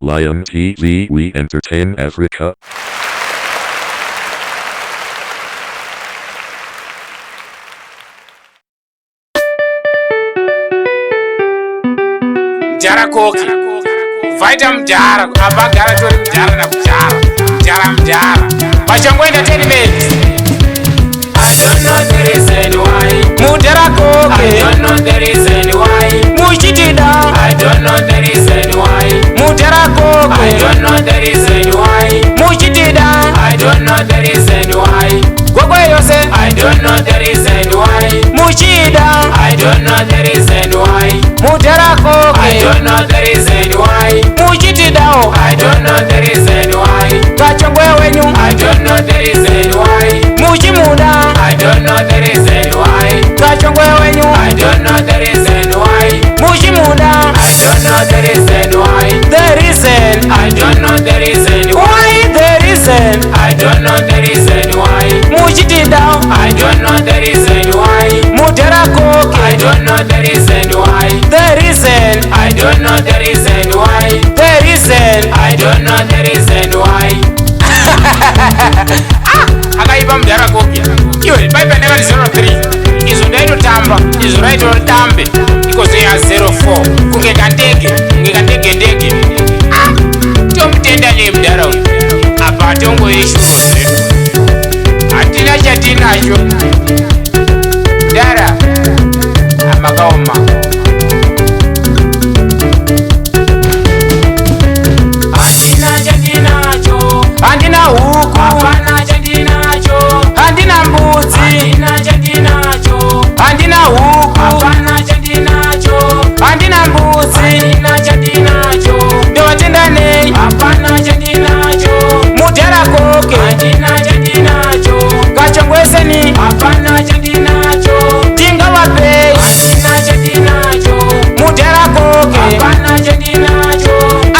Lion TV, we entertain Africa. Jara koki Vaita mjara Abagara tori mjara na kujara Mjara mjara Bachongo entertainment. I don't know the reason why Mujara koki I don't know the reason why Mujitida I don't know the reason why Mujara koki I don't know the reason why Mujitida I don't know the reason why Gogo yose I don't know the reason why Mujida I don't know the reason why Mujara koki I don't know the reason why Mujitida I don't know the reason why Kachongwe wenyu I don't know the reason why Mujimuda I don't know the reason why Kachongwe wenyu I don't know the reason why Mujimuda I don't know the reason why The reason I don't know the reason why The reason I don't know the reason why Mujitida I don't know the reason why Mujara koki I don't know the reason why The reason I don't know the reason why The reason I don't know the reason why Akaiba mjara koki Iwe Bible never is 03 Izo daito tamba Izo raito tambe Iko zoya 04 Kungeka ndege Chomtenda li mjara Apa tongo ishu kose Atina chatina jo Dara Amagaoma Andina huku Apana chandinacho Andina mbuzi Andina chandinacho Andina huku Apana chandinacho Andina mbuzi Andina chandinacho Ndewa tendane Apana chandinacho Mujara koke Andina chandinacho Kachongweseni Apana chandinacho Tinga wape Andina chandinacho Mujara koke Apana chandinacho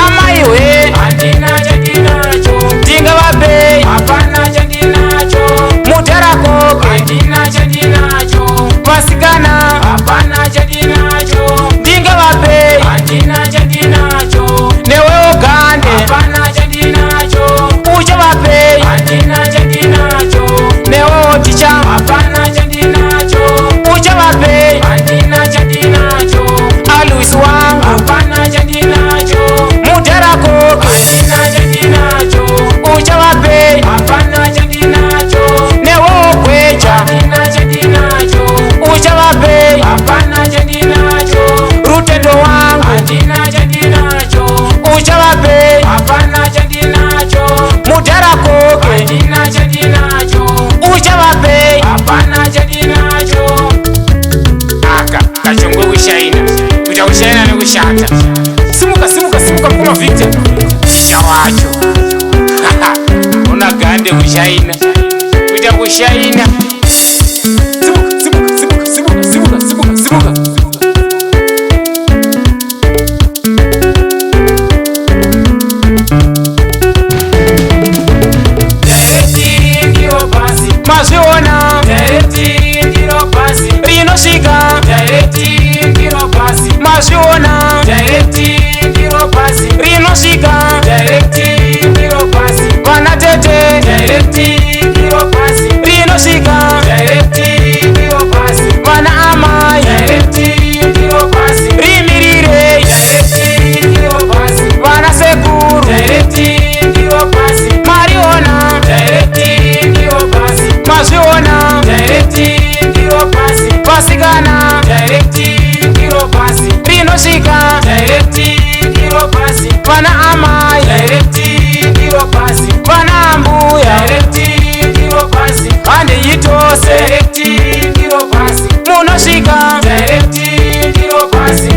Amaiwe Andina chandinacho Tinga wape Apana chandinacho Mujara koke Andina chandinacho Masikana Apana chandinacho Tinga wape Andina chandinacho Newe ogande Apana chandinacho Ucha wape Andina chandinacho Newe oticha Apana chandinacho Ucha wape Andina chandinacho Aluisi wangu Apana chandinacho Mujara koke Andina chandinacho Ucha wape Apana chandinacho Newe okwecha Andina chandinacho Ucha wape Apana chandinacho Rutendo wangu Andina chandinacho Ucha wape Apana chandinacho Mujara koke Andina chandinacho Ucha wape Apana chandinacho Aka kachongwe kushaina Kuja kushaina ni kushata Simuka kuma Victor Kisha wacho Una gande kushaina Kuja kushaina Simuka Directiri ndiro basi Maziona Directiri ndiro basi Rinosika Directiri ndiro basi Maziona Directiri ndiro basi Rinosika Directiri ndiro basi Vanatete Directiri ndiro basi Rinosika Directiri ndiro basi Vana amai Directiri ndiro basi Rimirire Directiri ndiro basi Vana sekuru Directiri ndiro basi Mariona Directiri ndiro basi Maziona Directiri ndiro basi Vasikana Directiri ndiro basi Rinosika Directiri ndiro basi Vana amai Directiri ndiro basi Vana ambuya Directiri ndiro basi Ande yitose Directiri ndiro basi Munosika Directiri ndiro basi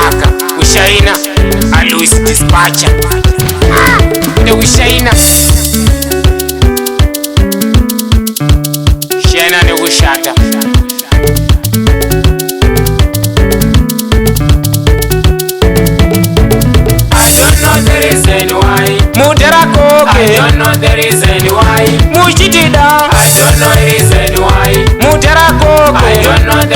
Aka kushaina Aluisi dispatcher Inde kushaina Shaina ne kushata I don't know the reason why Mujara koke I don't know the reason why Mujitida I don't know the reason why Mujara koke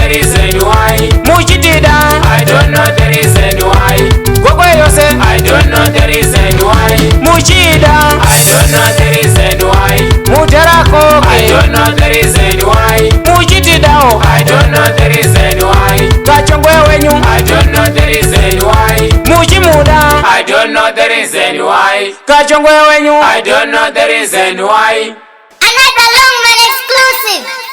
the reason why. Muchitida, I don't know the reason why. Gogwe yose, I don't know the reason why. Muchida, I don't know the reason why. Mutarako, I don't know the reason why. Muchitida, I don't know the reason why. Kachongwe wenyu, I don't know the reason why. Muchimuda, I don't know the reason why. Kachongwe wenyu, I don't know the reason why. Another Longman exclusive.